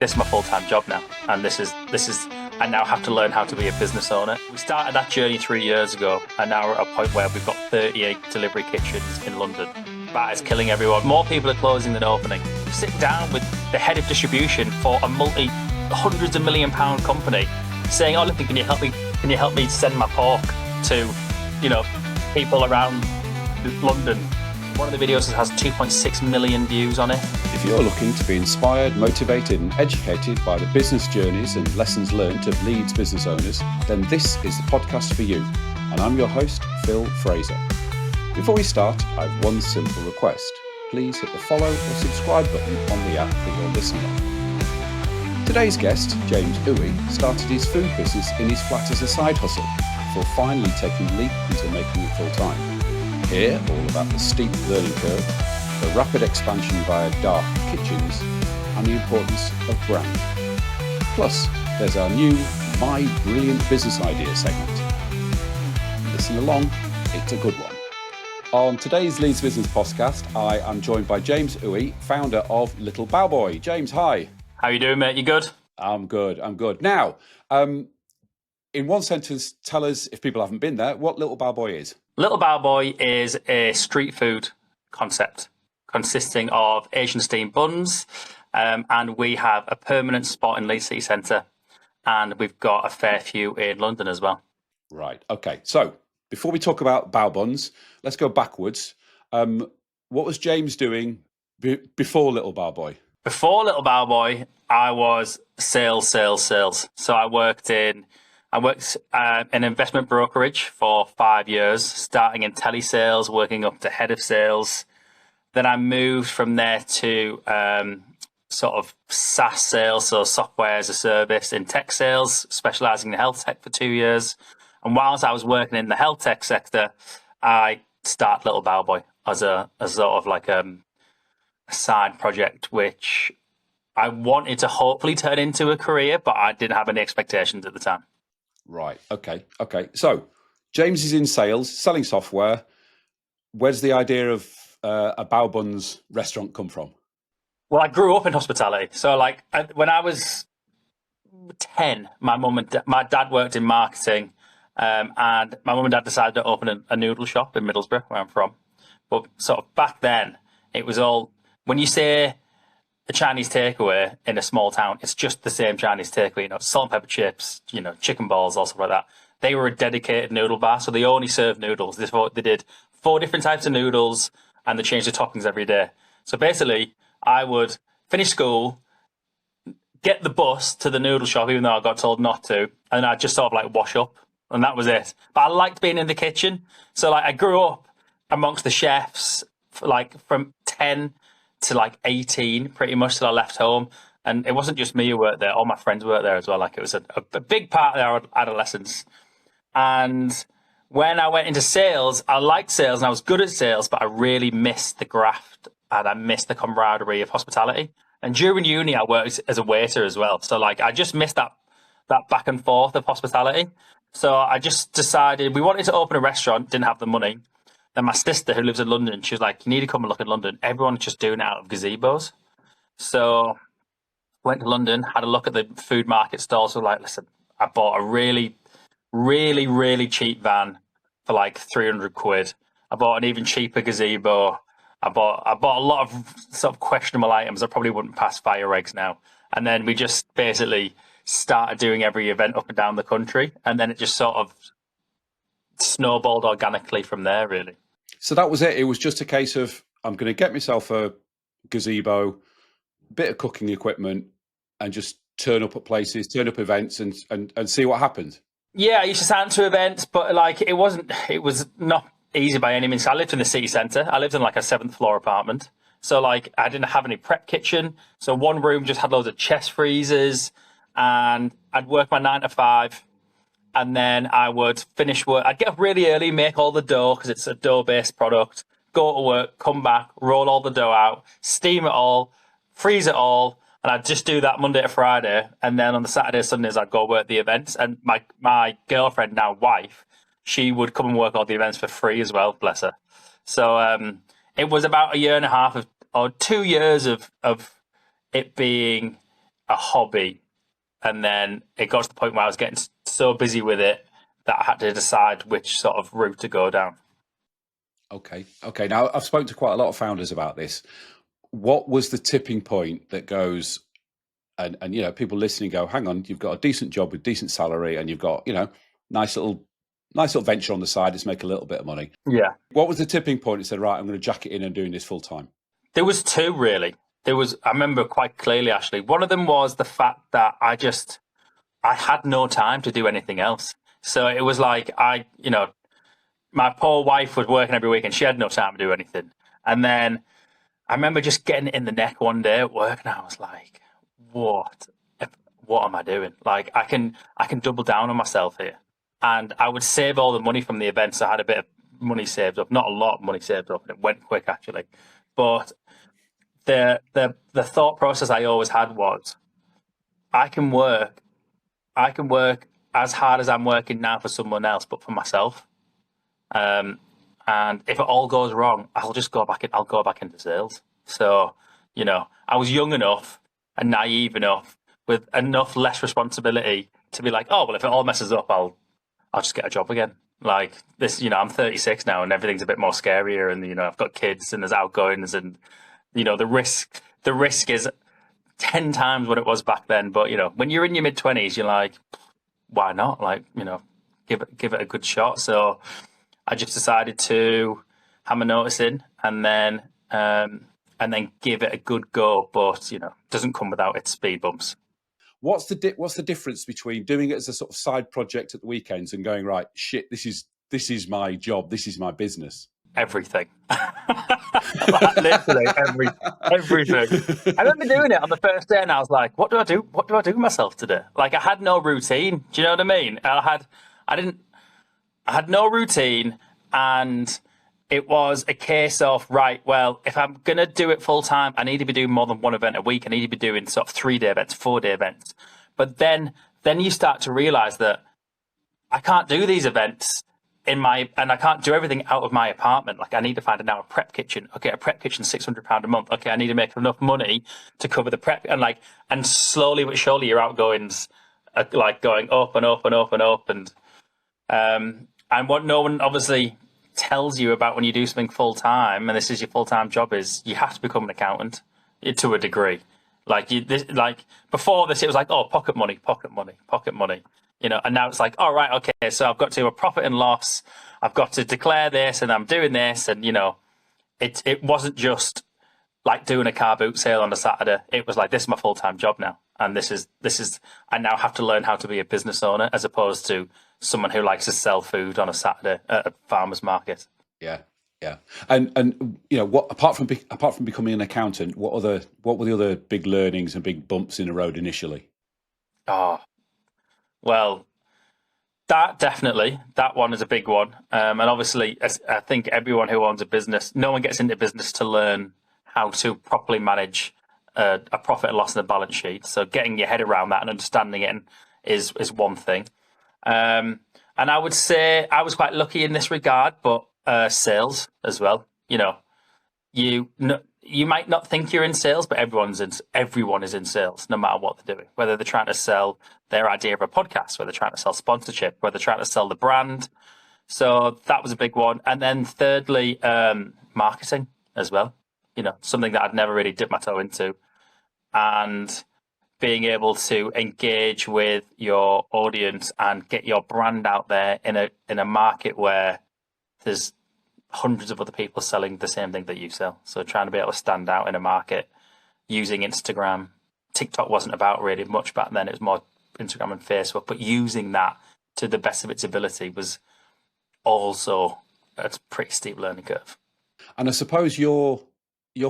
this is my full-time job now, and this is I now have to learn how to be a business owner. We started that journey 3 years ago, and now we're at a point where we've got 38 delivery kitchens in London. That is killing everyone. More people are closing than opening. Sit down with the head of distribution for a hundreds of £1 million company, saying, "Oh, listen, can you help me? Can you help me send my pork to, people around London?" One of the videos has 2.6 million views on it. If you're looking to be inspired, motivated and educated by the business journeys and lessons learned of Leeds business owners, then this is the podcast for you. And I'm your host, Phil Fraser. Before we start, I have one simple request. Please hit the follow or subscribe button on the app that you're listening on. Today's guest, James Uwe, started his food business in his flat as a side hustle before finally taking the leap into making it full time. Here, all about the steep learning curve, the rapid expansion via dark kitchens, and the importance of brand. Plus, there's our new My Brilliant Business Idea segment. Listen along, it's a good one. On today's Leeds Business Podcast, I am joined by James Uwe, founder of Little Bao Boy. James, hi. How you doing, mate? You good? I'm good. Now, in one sentence, tell us, if people haven't been there, what Little Bao Boy is. Little Bao Boy is a street food concept consisting of Asian steamed buns, and we have a permanent spot in Leeds City Centre, and we've got a fair few in London as well. Right, okay. So, before we talk about bao buns, let's go backwards. What was James doing before Little Bao Boy? Before Little Bao Boy, I was sales. So I worked in an investment brokerage for 5 years, starting in telesales, working up to head of sales. Then I moved from there to sort of SaaS sales, so software as a service in tech sales, specializing in health tech for 2 years. And whilst I was working in the health tech sector, I started Little Bao Boy as a sort of like a side project, which I wanted to hopefully turn into a career, but I didn't have any expectations at the time. Right. Okay. So James is in sales, selling software. Where's the idea of a bao buns restaurant come from? Well, I grew up in hospitality. So when I was 10, my dad worked in marketing, and my mum and dad decided to open a noodle shop in Middlesbrough, where I'm from. But sort of back then, it was all, when you say a Chinese takeaway in a small town, it's just the same Chinese takeaway, salt and pepper chips, chicken balls, all stuff like that. They were a dedicated noodle bar, so they only served noodles. They did 4 different types of noodles, and they changed the toppings every day. So basically, I would finish school, get the bus to the noodle shop, even though I got told not to, and I'd just sort of wash up, and that was it. But I liked being in the kitchen. So I grew up amongst the chefs, from 10 to 18, pretty much, till I left home. And it wasn't just me who worked there, all my friends worked there as well. It was a big part of our adolescence. And when I went into sales, I liked sales and I was good at sales, but I really missed the graft and I missed the camaraderie of hospitality. And during uni, I worked as a waiter as well. So I just missed that back and forth of hospitality. So I just decided, we wanted to open a restaurant, didn't have the money. Then my sister, who lives in London, she was like, "You need to come and look at London. Everyone's just doing it out of gazebos." So went to London, had a look at the food market stalls. So listen, I bought a really, really, really cheap van for 300 quid. I bought an even cheaper gazebo. I bought a lot of sort of questionable items that probably wouldn't pass fire regs now. And then we just basically started doing every event up and down the country. And then it just sort of snowballed organically from there, really. So that was it. It was just a case of, I'm going to get myself a gazebo, bit of cooking equipment, and just turn up at places, turn up events, and see what happens. Yeah, I used to sign to events, but it was not easy by any means. I lived in the city centre. I lived in a 7th floor apartment. So I didn't have any prep kitchen. So one room just had loads of chest freezers, and I'd work my 9 to 5. And then I would finish work. I'd get up really early, make all the dough because it's a dough-based product, go to work, come back, roll all the dough out, steam it all, freeze it all, and I'd just do that Monday to Friday. And then on the Saturday, Sundays, I'd go work the events. And my girlfriend, now wife, she would come and work all the events for free as well, bless her. So it was about a year and a half or 2 years of it being a hobby. And then it got to the point where I was getting so busy with it that I had to decide which sort of route to go down. Okay. Okay. Now, I've spoken to quite a lot of founders about this. What was the tipping point that goes, and people listening go, hang on, you've got a decent job with decent salary, and you've got, nice little venture on the side. Let's make a little bit of money. Yeah. What was the tipping point that said, right, I'm going to jack it in and doing this full time? There was two, really. I remember quite clearly, actually. One of them was the fact that I had no time to do anything else. So it was like my poor wife was working every week and she had no time to do anything. And then I remember just getting it in the neck one day at work, and I was like, what am I doing? Like, I can double down on myself here. And I would save all the money from the events. I had a bit of money saved up, not a lot of money saved up, and it went quick, actually. But the thought process I always had was, I can work as hard as I'm working now for someone else, but for myself. And if it all goes wrong, I'll go back into sales. So, I was young enough and naive enough with enough less responsibility to be like, oh, well, if it all messes up, I'll just get a job again. Like this, I'm 36 now and everything's a bit more scarier, and, I've got kids and there's outgoings, and, the risk is 10 times what it was back then. But, when you're in your mid-20s, you're like, why not? Like, give it a good shot. So I just decided to hammer notice in and then give it a good go. But, it doesn't come without its speed bumps. What's the difference between doing it as a sort of side project at the weekends and going, right, shit, this is my job, this is my business? Everything. Like, literally everything. I remember doing it on the first day and I was like, what do I do? What do I do with myself today? Like, I had no routine. Do you know what I mean? I had no routine, and it was a case of, right, well, if I'm going to do it full time, I need to be doing more than one event a week. I need to be doing sort of 3-day events, 4-day events. But then you start to realize that I can't do these events and I can't do everything out of my apartment. Like, I need to find a prep kitchen. Okay, a prep kitchen, £600 a month. Okay, I need to make enough money to cover the prep. And slowly but surely your outgoings are like going up and up and up and up. And what no one obviously tells you about when you do something full time, and this is your full time job, is you have to become an accountant to a degree. Like before this, it was like, oh, pocket money. And now it's like, all right, okay, so I've got to do a profit and loss. I've got to declare this, and I'm doing this, and it wasn't just like doing a car boot sale on a Saturday. It was like, this is my full time job now, and this is I now have to learn how to be a business owner as opposed to someone who likes to sell food on a Saturday at a farmer's market. Yeah. And what apart from becoming an accountant, what were the other big learnings and big bumps in the road initially? Oh, well, that one is a big one. And obviously, I think everyone who owns a business, no one gets into business to learn how to properly manage a profit and loss in the balance sheet. So getting your head around that and understanding it is one thing. And I would say I was quite lucky in this regard, but sales as well. You might not think you're in sales, but everyone is in sales, no matter what they're doing. Whether they're trying to sell their idea of a podcast, whether they're trying to sell sponsorship, whether they're trying to sell the brand. So that was a big one. And then thirdly, marketing as well. Something that I'd never really dipped my toe into, and being able to engage with your audience and get your brand out there in a market where there's hundreds of other people selling the same thing that you sell. So trying to be able to stand out in a market using Instagram. TikTok wasn't about really much back then. It was more Instagram and Facebook, but using that to the best of its ability was also a pretty steep learning curve. And I suppose you're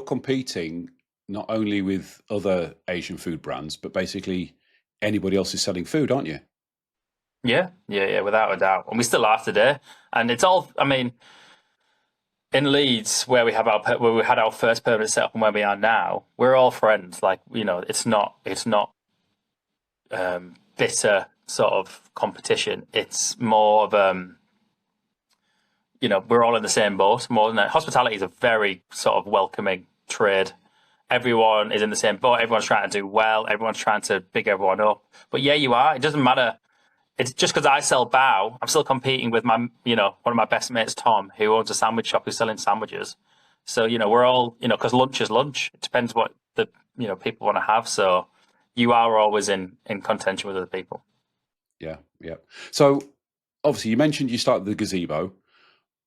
competing not only with other Asian food brands, but basically anybody else is selling food, aren't you? Yeah, without a doubt. And we still are today. And it's all, in Leeds, where we had our first permanent setup and where we are now, we're all friends. Like, it's not bitter sort of competition. It's more of we're all in the same boat. More than that, hospitality is a very sort of welcoming trade. everyone is in the same boat. Everyone's trying to do well. Everyone's trying to big everyone up. But yeah, you are. It doesn't matter. It's just because I sell bao, I'm still competing with one of my best mates, Tom, who owns a sandwich shop who's selling sandwiches. So, we're all, because lunch is lunch. It depends what the, people want to have. So you are always in contention with other people. Yeah. So obviously you mentioned you started the gazebo.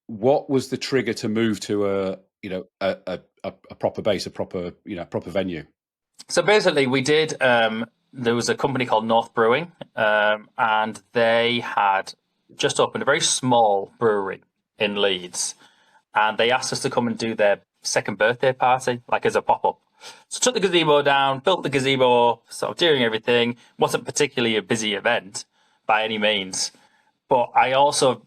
What was the trigger to move to a proper base, a proper venue? So basically we did, there was a company called North Brewing, and they had just opened a very small brewery in Leeds, and they asked us to come and do their second birthday party, like as a pop-up. So took the gazebo down, built the gazebo, sort of doing everything. Wasn't particularly a busy event by any means, but I also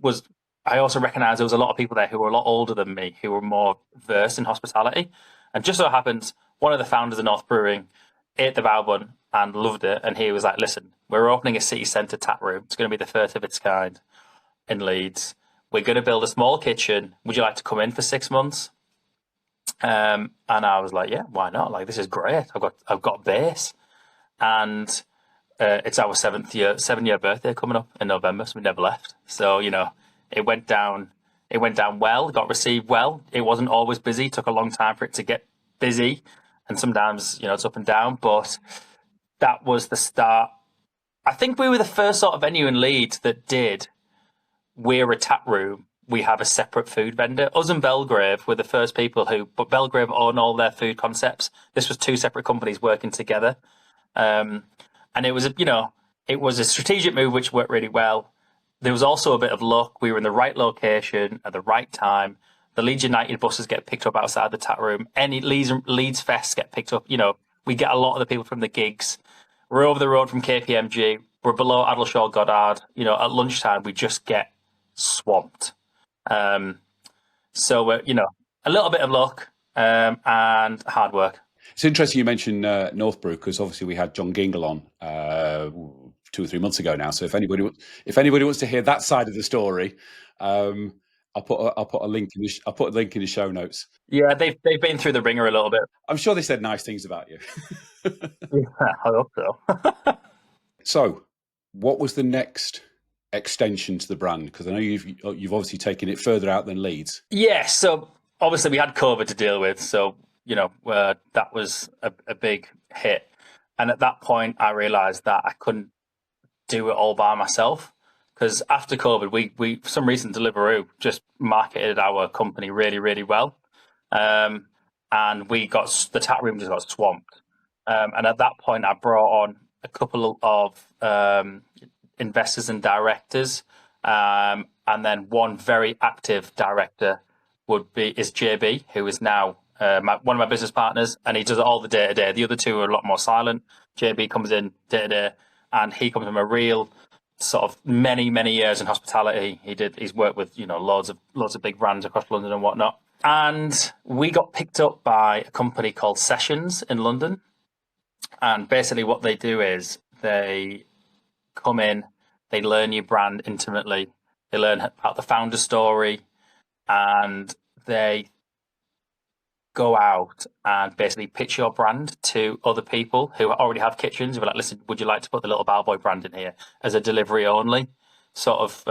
recognised there was a lot of people there who were a lot older than me, who were more versed in hospitality. And just so happens, one of the founders of North Brewing ate the bao bun and loved it. And he was like, listen, we're opening a city centre tap room. It's going to be the first of its kind in Leeds. We're going to build a small kitchen. Would you like to come in for 6 months? And I was like, yeah, why not? Like, this is great. I've got a base. And it's our 7-year birthday coming up in November, so we never left. So, it went down well, got received well. It wasn't always busy. It took a long time for it to get busy. And sometimes, it's up and down, but that was the start. I think we were the first sort of venue in Leeds that did, we're a tap room, we have a separate food vendor. Us and Belgrave were the first people but Belgrave own all their food concepts. This was two separate companies working together. And it was, it was a strategic move which worked really well. There was also a bit of luck. We were in the right location at the right time. The Leeds United buses get picked up outside the tap room. Any Leeds fests get picked up. We get a lot of the people from the gigs. We're over the road from KPMG. We're below Adelshaw Goddard. At lunchtime, we just get swamped. So, a little bit of luck and hard work. It's interesting you mentioned Northbrook, because obviously we had John Gingle on 2 or 3 months ago now. So if anybody wants to hear that side of the story, I'll put a link in the show notes. Yeah, they've been through the ringer a little bit. I'm sure they said nice things about you. Yeah, I hope so. So, what was the next extension to the brand? Because I know you've obviously taken it further out than Leeds. Yeah, so obviously we had COVID to deal with, so that was a big hit. And at that point, I realised that I couldn't do it all by myself. Because after COVID, we for some reason Deliveroo just marketed our company really, really well, and the tap room just got swamped. And at that point, I brought on a couple of investors and directors, and then one very active director is JB, who is now one of my business partners, and he does all the day to day. The other two are a lot more silent. JB comes in day to day, and he comes from a real sort of many years in hospitality. He's worked with loads of big brands across London and whatnot. And we got picked up by a company called Sessions in London. And basically what they do is they come in, they learn your brand intimately, they learn about the founder story, and they go out and basically pitch your brand to other people who already have kitchens. We're like, listen, would you like to put the Little Bao Boy brand in here as a delivery only, sort of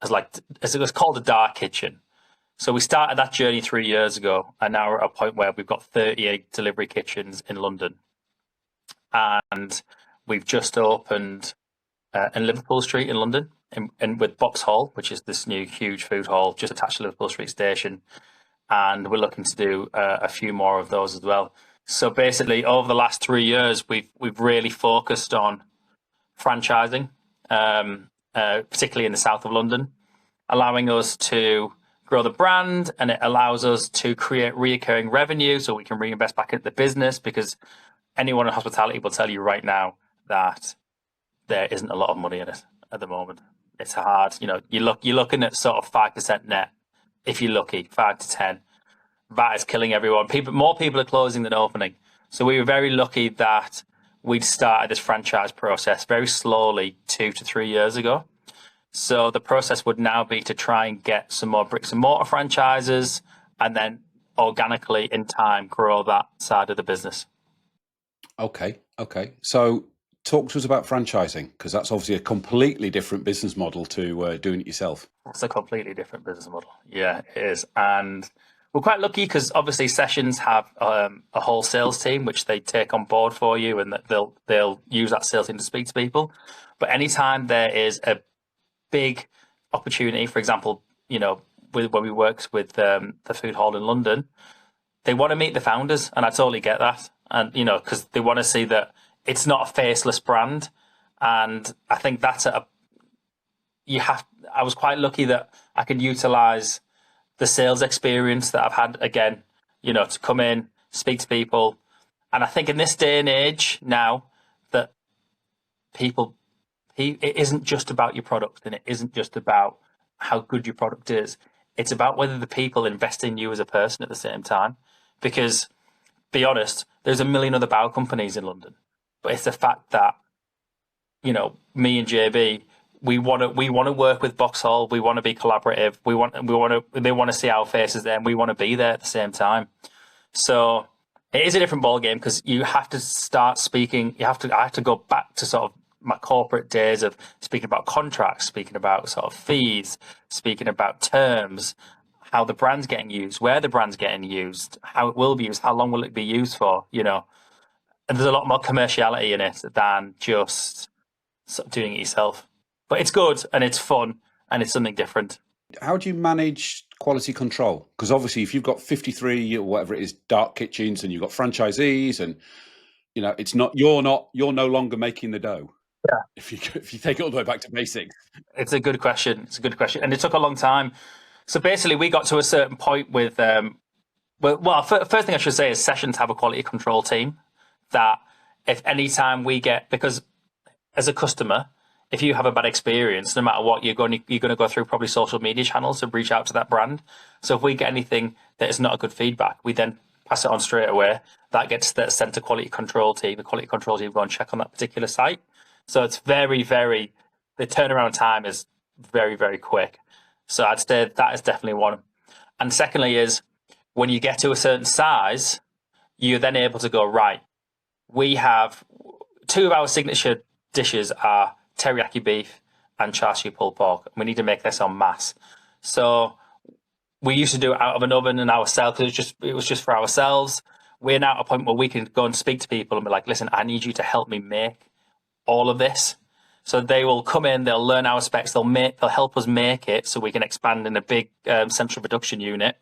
as it was called a dark kitchen. So we started that journey 3 years ago, and now we're at a point where we've got 38 delivery kitchens in London, and we've just opened in Liverpool Street in London, with Box Hall, which is this new huge food hall just attached to Liverpool Street Station. And we're looking to do a few more of those as well. So basically, over the last 3 years, we've really focused on franchising, particularly in the south of London, allowing us to grow the brand, and it allows us to create reoccurring revenue so we can reinvest back into the business, because anyone in hospitality will tell you right now that there isn't a lot of money in it at the moment. It's hard. You're looking at sort of 5% net. If you're lucky, 5 to 10. That is killing everyone. More people are closing than opening. So we were very lucky that we'd started this franchise process very slowly 2 to 3 years ago. So the process would now be to try and get some more bricks and mortar franchises, and then organically in time grow that side of the business. Okay. So talk to us about franchising, because that's obviously a completely different business model to doing it yourself. It's a completely different business model. Yeah, it is. And we're quite lucky because obviously Sessions have a whole sales team which they take on board for you, and that they'll use that sales team to speak to people. But anytime there is a big opportunity, for example, when we worked with the food hall in London, they want to meet the founders, and I totally get that. And because they want to see that it's not a faceless brand, and I think that's I was quite lucky that I could utilize the sales experience that I've had again, to come in, speak to people. And I think in this day and age now that it isn't just about your product, and it isn't just about how good your product is. It's about whether the people invest in you as a person at the same time. Because, be honest, there's a million other bao companies in London, but it's the fact that, me and JB, we want to work with Boxhall. We want to be collaborative. They want to see our faces there, and we want to be there at the same time. So it is a different ballgame because you have to start speaking. I have to go back to sort of my corporate days of speaking about contracts, speaking about sort of fees, speaking about terms, how the brand's getting used, where the brand's getting used, how it will be used, how long will it be used for, And there's a lot more commerciality in it than just sort of doing it yourself. But it's good and it's fun and it's something different. How do you manage quality control? Because obviously if you've got 53 or whatever it is, dark kitchens, and you've got franchisees, and you're no longer making the dough. Yeah. If you take it all the way back to basics. It's a good question. And it took a long time. So basically we got to a certain point with, first thing I should say is Sessions have a quality control team that if any time because as a customer, if you have a bad experience, no matter what, you're going to go through probably social media channels to reach out to that brand. So if we get anything that is not a good feedback, we then pass it on straight away. That gets sent to quality control team. The quality control team go and check on that particular site. So it's very, very, the turnaround time is very, very quick. So I'd say that is definitely one. And secondly is when you get to a certain size, you're then able to go, right, we have 2 of our signature dishes are teriyaki beef and char siu pulled pork. We need to make this en masse. So we used to do it out of an oven and ourselves. It was just for ourselves. We're now at a point where we can go and speak to people and be like, listen, I need you to help me make all of this. So they will come in, they'll learn our specs, they'll help us make it so we can expand in a big central production unit.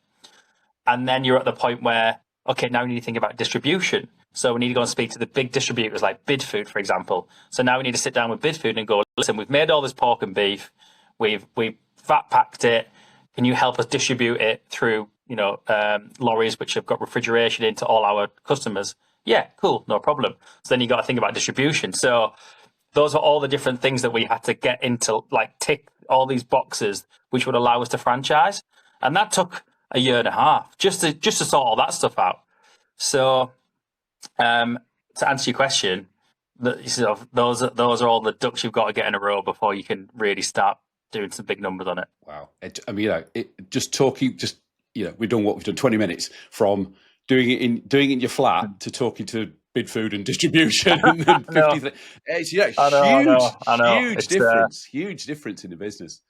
And then you're at the point where, okay, now we need to think about distribution. So we need to go and speak to the big distributors like Bidfood, for example. So now we need to sit down with Bidfood and go, listen, we've made all this pork and beef, we've fat packed it. Can you help us distribute it through, lorries which have got refrigeration into all our customers? Yeah, cool, no problem. So then you got to think about distribution. So those are all the different things that we had to get into, like tick all these boxes, which would allow us to franchise. And that took a year and a half just to sort all that stuff out. So to answer your question, those are all the ducks you've got to get in a row before you can really start doing some big numbers on it. Wow. We've done what we've done 20 minutes from doing it in your flat to talking to Bidfood and distribution and then 50. It's huge difference in the business.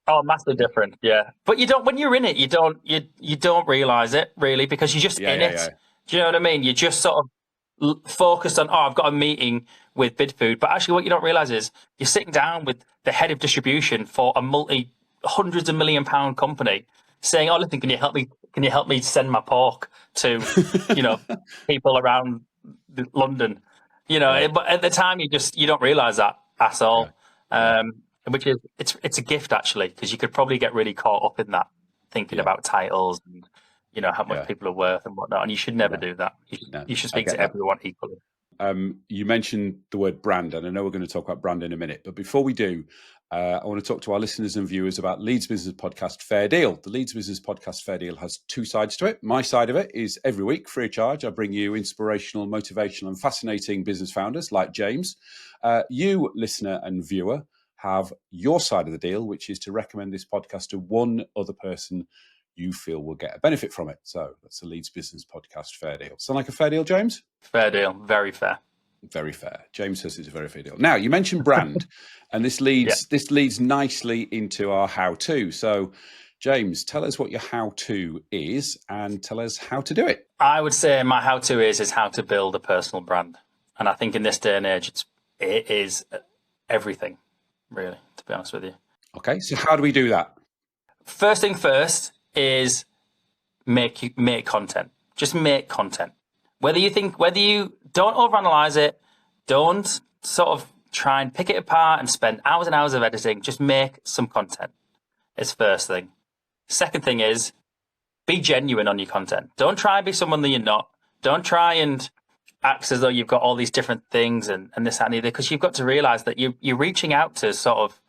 Oh, massive difference, yeah. But when you're in it, you don't realize it really because you're just in it. Yeah. Do you know what I mean? You're just sort of focused on, I've got a meeting with Bidfood, but actually what you don't realize is you're sitting down with the head of distribution for a hundreds of £1 million company saying, oh, listen, can you help me send my pork to, people around London, but at the time you don't realize that at all. Yeah. Which is, it's a gift actually, because you could probably get really caught up in that thinking about titles and, how much people are worth and whatnot. And you should never do that. You should speak to everyone equally. You mentioned the word brand, and I know we're going to talk about brand in a minute, but before we do, I want to talk to our listeners and viewers about Leeds Business Podcast Fair Deal. The Leeds Business Podcast Fair Deal has 2 sides to it. My side of it is every week, free of charge, I bring you inspirational, motivational and fascinating business founders like James. You, listener and viewer, have your side of the deal, which is to recommend this podcast to one other person you feel will get a benefit from it. So that's the Leeds Business Podcast. Fair deal. Sound like a fair deal, James? Fair deal. Very fair. Very fair. James says it's a very fair deal. Now, you mentioned brand, and this leads nicely into our how-to. So, James, tell us what your how-to is and tell us how to do it. I would say my how-to is how to build a personal brand. And I think in this day and age, it is everything, really, to be honest with you. Okay, so how do we do that? First thing first is make content. Just make content. Whether you don't overanalyze it, don't sort of try and pick it apart and spend hours and hours of editing. Just make some content. It's first thing. Second thing is be genuine on your content. Don't try and be someone that you're not. Don't try and act as though you've got all these different things and this, that, and the other, because you've got to realize that you're reaching out to sort of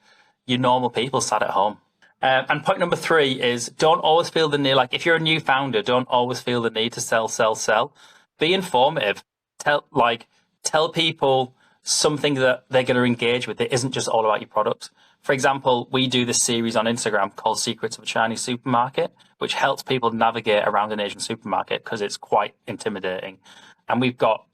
your normal people sat at home. And point number 3 is don't always feel the need, like if you're a new founder, don't always feel the need to sell. Be informative. Tell people something that they're going to engage with. It isn't just all about your products. For example, we do this series on Instagram called Secrets of a Chinese Supermarket, which helps people navigate around an Asian supermarket because it's quite intimidating. And we've got,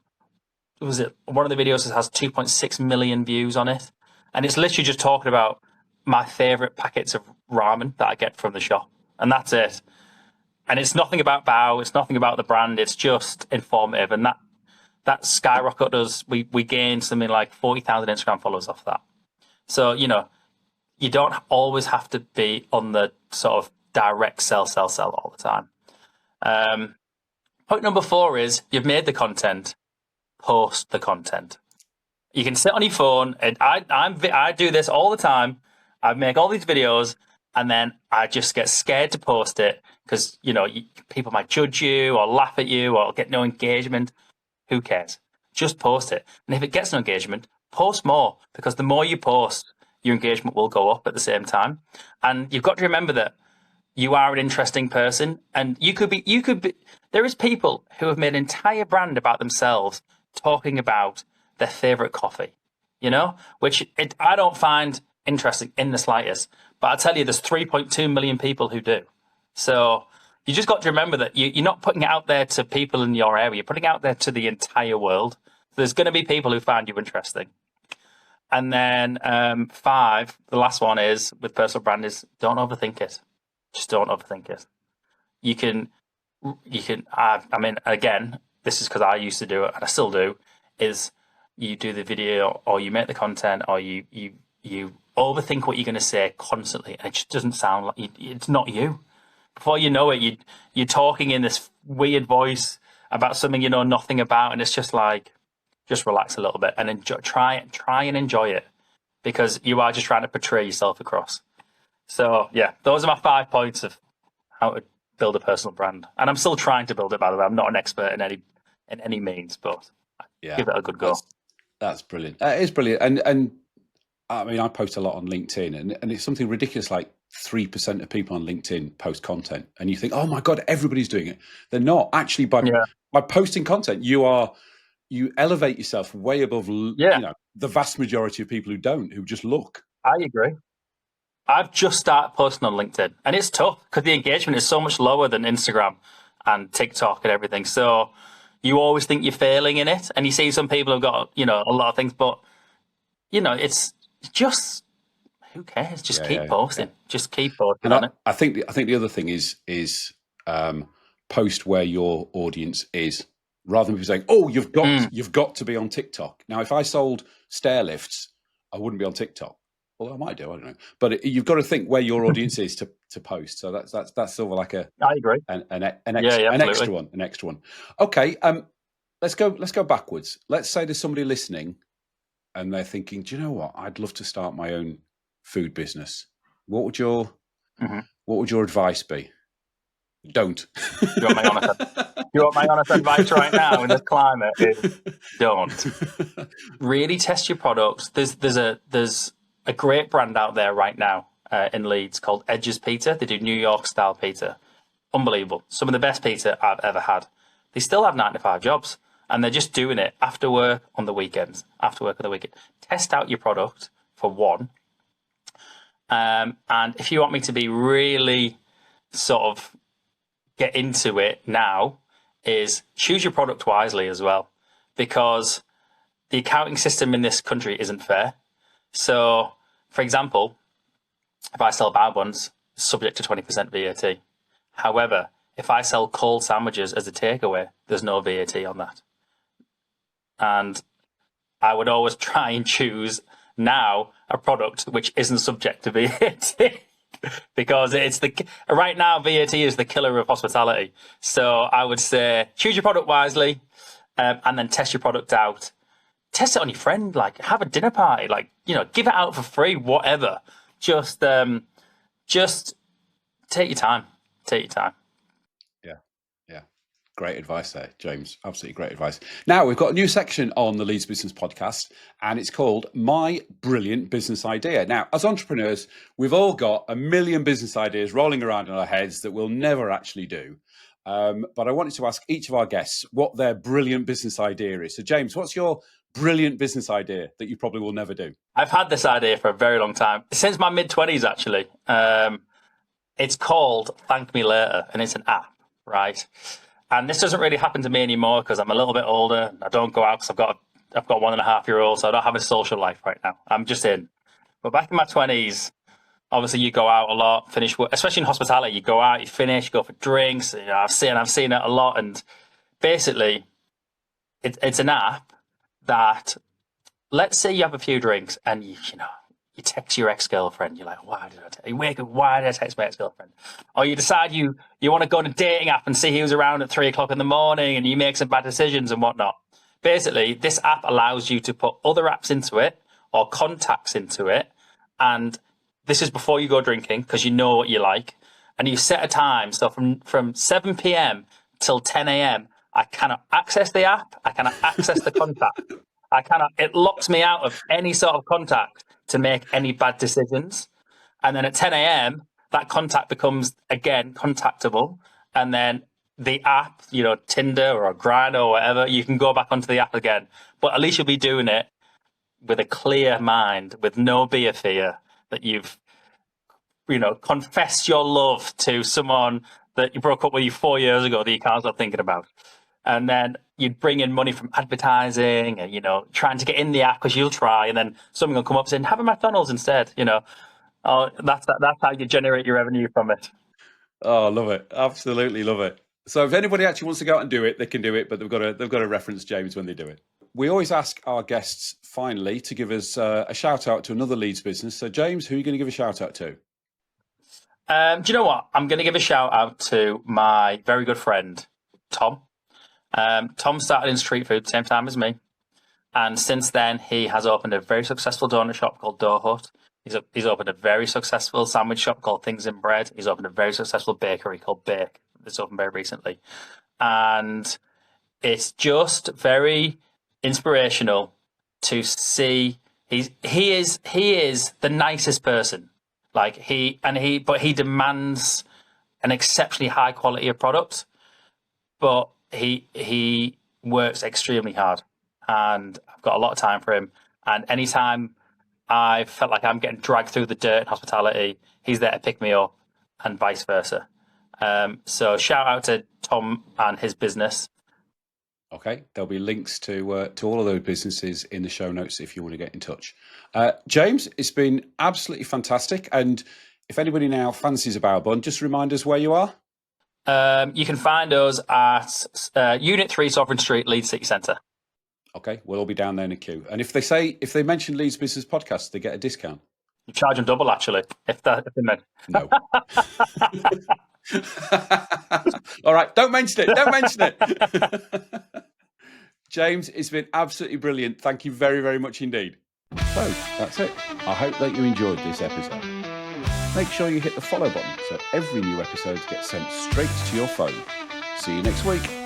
one of the videos has 2.6 million views on it. And it's literally just talking about my favorite packets of ramen that I get from the shop. And that's it. And it's nothing about Bao. It's nothing about the brand. It's just informative. And that skyrocketed us. We gained something like 40,000 Instagram followers off that. So, you don't always have to be on the sort of direct sell all the time. Point number 4 is you've made the content, post the content. You can sit on your phone, and I do this all the time. I make all these videos, and then I just get scared to post it because, people might judge you or laugh at you or get no engagement. Who cares? Just post it. And if it gets no engagement, post more, because the more you post, your engagement will go up at the same time. And you've got to remember that you are an interesting person, and you could be, there is people who have made an entire brand about themselves talking about their favorite coffee, which I don't find interesting in the slightest. But I tell you, there's 3.2 million people who do. So you just got to remember that you're not putting it out there to people in your area. You're putting it out there to the entire world. There's going to be people who find you interesting. And then 5, the last one is with personal brand is don't overthink it. Just don't overthink it. You can, again, this is because I used to do it and I still do, is you do the video or you make the content or you overthink what you're going to say constantly, and it just doesn't sound like it's not you. Before you know it, you're talking in this weird voice about something you know nothing about, and it's just like, just relax a little bit and try and enjoy it, because you are just trying to portray yourself across. So yeah, those are my 5 points of how to build a personal brand, and I'm still trying to build it. By the way, I'm not an expert in any means, but give it a good go. That's brilliant. It is brilliant, and I mean, I post a lot on LinkedIn, and it's something ridiculous like 3% of people on LinkedIn post content, and you think, oh my God, everybody's doing it. They're not. Actually, by posting content, you elevate yourself way above the vast majority of people who just look. I agree. I've just started posting on LinkedIn, and it's tough because the engagement is so much lower than Instagram and TikTok and everything. So you always think you're failing in it, and you see some people have got a lot of things, but it's just, who cares? Just keep posting. Just keep posting on it. I think the other thing is post where your audience is, rather than people saying, "Oh, you've got to be on TikTok." Now, if I sold stair lifts, I wouldn't be on TikTok. Well, I might do. I don't know. But you've got to think where your audience is to post. So that's sort of like I agree. An extra one. Okay. Let's go backwards. Let's say there's somebody listening, and they're thinking, "Do you know what? I'd love to start my own food business." What would your advice be? Don't. You want my honest advice right now in this climate? Is don't. Really test your products. There's a great brand out there right now in Leeds called Edge's Pizza. They do New York style pizza. Unbelievable. Some of the best pizza I've ever had. They still have 9 to 5 jobs, and they're just doing it after work on the weekends. Test out your product for one. And if you want me to be really sort of get into it now is choose your product wisely as well, because the accounting system in this country isn't fair. So, for example, if I sell bao buns, subject to 20% VAT. However, if I sell cold sandwiches as a takeaway, there's no VAT on that. And I would always try and choose now a product which isn't subject to VAT. Because right now VAT is the killer of hospitality. So I would say choose your product wisely, and then test your product out. Test it on your friend, like have a dinner party, like, give it out for free, whatever. Just take your time. Take your time. Yeah. Great advice there, James. Absolutely great advice. Now we've got a new section on the Leeds Business Podcast, and it's called My Brilliant Business Idea. Now, as entrepreneurs, we've all got a million business ideas rolling around in our heads that we'll never actually do. But I wanted to ask each of our guests what their brilliant business idea is. So, James, what's your brilliant business idea that you probably will never do? I've had this idea for a very long time, since my mid-20s, actually. It's called Thank Me Later, and it's an app, right? And this doesn't really happen to me anymore because I'm a little bit older. I don't go out because I've got 1.5-year-old, so I don't have a social life right now. I'm just in. But back in my 20s, obviously you go out a lot, finish work, especially in hospitality. You go out, you finish, go for drinks. I've seen it a lot, and basically, it's an app that, let's say you have a few drinks and you text your ex-girlfriend. You're like, why did I text my ex-girlfriend? Or you decide you want to go on a dating app and see who's around at 3 o'clock in the morning, and you make some bad decisions and whatnot. Basically, this app allows you to put other apps into it or contacts into it. And this is before you go drinking, because you know what you like. And you set a time. So from 7 p.m. till 10 a.m., I cannot access the app. I cannot access the contact. It locks me out of any sort of contact to make any bad decisions. And then at 10 a.m., that contact becomes, again, contactable. And then the app, Tinder or Grindr or whatever, you can go back onto the app again. But at least you'll be doing it with a clear mind, with no beer fear, that you've, confessed your love to someone that you broke up with 4 years ago that you can't stop thinking about. And then you'd bring in money from advertising and, trying to get in the app because you'll try, and then someone will come up saying, have a McDonald's instead, Oh, that's how you generate your revenue from it. Oh, love it. Absolutely love it. So if anybody actually wants to go out and do it, they can do it, but they've got to reference James when they do it. We always ask our guests finally to give us a shout out to another Leeds business. So James, who are you going to give a shout out to? Do you know what? I'm going to give a shout out to my very good friend, Tom. Tom started in street food same time as me, and since then he has opened a very successful donut shop called Dough Hut. He's opened a very successful sandwich shop called Things in Bread. He's opened a very successful bakery called Bake that's opened very recently, and it's just very inspirational to see. He is the nicest person. But he demands an exceptionally high quality of product, but he works extremely hard, and I've got a lot of time for him. And anytime I felt like I'm getting dragged through the dirt in hospitality, he's there to pick me up, and vice versa. So shout out to Tom and his business. Okay, there'll be links to all of those businesses in the show notes if you want to get in touch. James, it's been absolutely fantastic. And if anybody now fancies a bao bun, just remind us where you are. You can find us at Unit 3 Sovereign Street, Leeds City Centre. Okay, we'll all be down there in a queue. And if they mention Leeds Business Podcast, they get a discount. You charge them double, actually, if they meant. No. All right, don't mention it. James, it's been absolutely brilliant. Thank you very, very much indeed. So that's it. I hope that you enjoyed this episode. Make sure you hit the follow button so every new episode gets sent straight to your phone. See you next week.